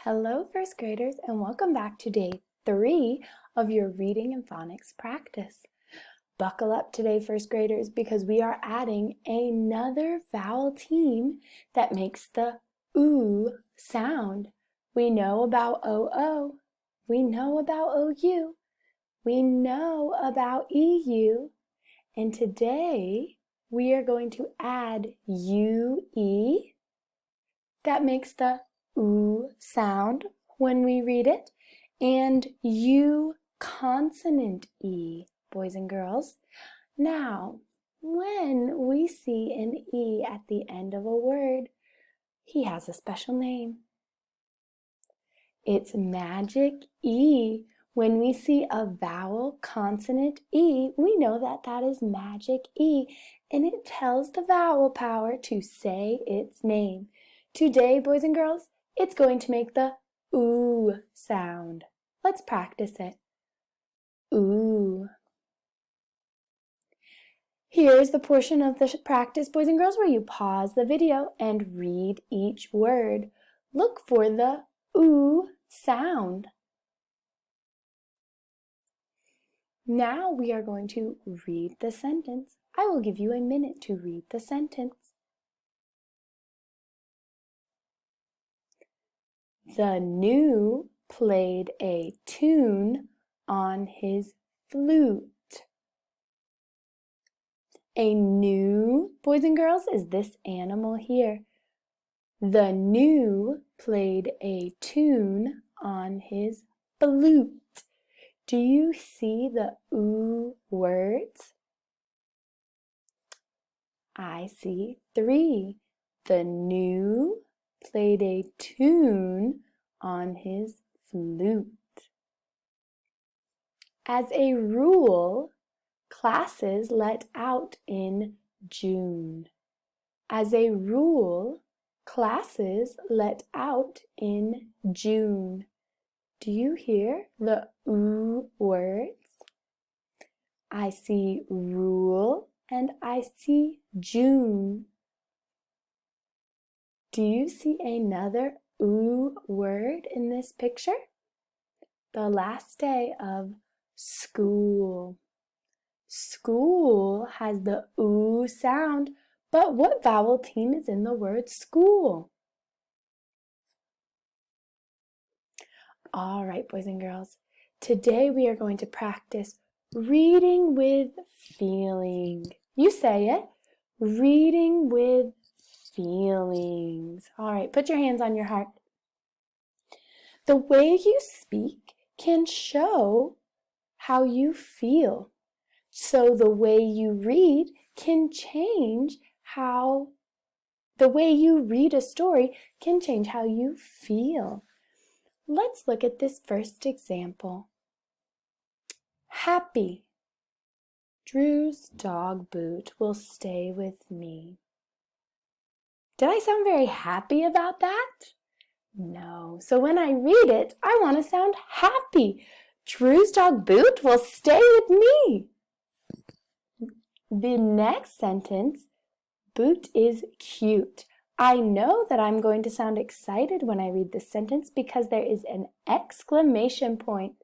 Hello, first graders, and welcome back to day 3 of your reading and phonics practice. Buckle up today, first graders, because we are adding another vowel team that makes the OO sound. We know about OO, we know about OU, we know about EU, and today we are going to add UE that makes the OO sound when we read it, and U consonant E, boys and girls. Now, when we see an E at the end of a word, he has a special name. It's magic E. When we see a vowel consonant E, we know that that is magic E, and it tells the vowel power to say its name. Today, boys and girls, it's going to make the OO sound. Let's practice it. OO. Here's the portion of the practice, boys and girls, where you pause the video and read each word. Look for the OO sound. Now we are going to read the sentence. I will give you a minute to read the sentence. The gnu played a tune on his flute. A gnu, boys and girls, is this animal here. The gnu played a tune on his flute. Do you see the OO words? I see 3. The gnu played a tune on his flute. As a rule, classes let out in June. As a rule, classes let out in June. Do you hear the OO words? I see rule and I see June. Do you see another OO word in this picture? The last day of school. School has the OO sound, but what vowel team is in the word school? All right, boys and girls, today we are going to practice reading with feeling. You say it, reading with feelings. All right, put your hands on your heart. The way you speak can show how you feel. So the way you read can change how, the way you read a story can change how you feel. Let's look at this first example. Happy. Drew's dog boot will stay with me. Did I sound very happy about that? No. So when I read it, I want to sound happy. Drew's dog boot will stay with me. The next sentence, boot is cute. I know that I'm going to sound excited when I read this sentence because there is an exclamation point.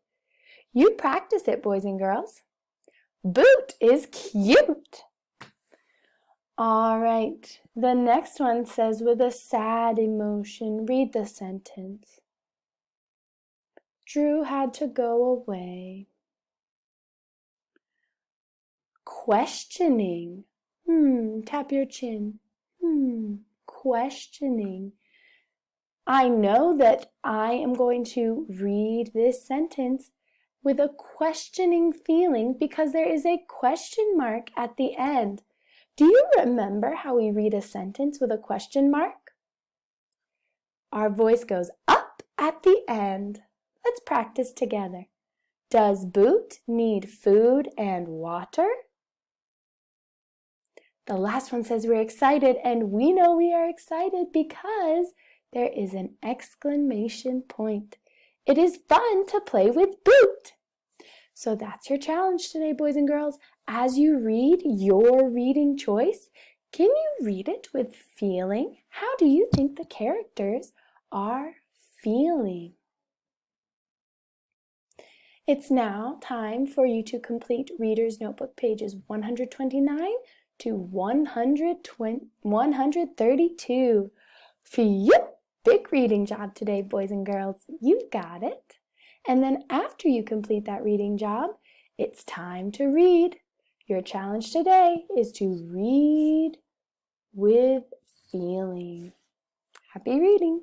You practice it, boys and girls. Boot is cute. All right, the next one says with a sad emotion, read the sentence. Drew had to go away. Questioning. Tap your chin. Questioning. I know that I am going to read this sentence with a questioning feeling because there is a question mark at the end. Do you remember how we read a sentence with a question mark? Our voice goes up at the end. Let's practice together. Does Boot need food and water? The last one says we're excited, and we know we are excited because there is an exclamation point. It is fun to play with Boot. So that's your challenge today, boys and girls. As you read your reading choice, can you read it with feeling? How do you think the characters are feeling. It's now time for you to complete Reader's Notebook pages 129 to 132. Phew! Big reading job today, boys and girls. You got it. And then after you complete that reading job, it's time to read. Your challenge today is to read with feeling. Happy reading!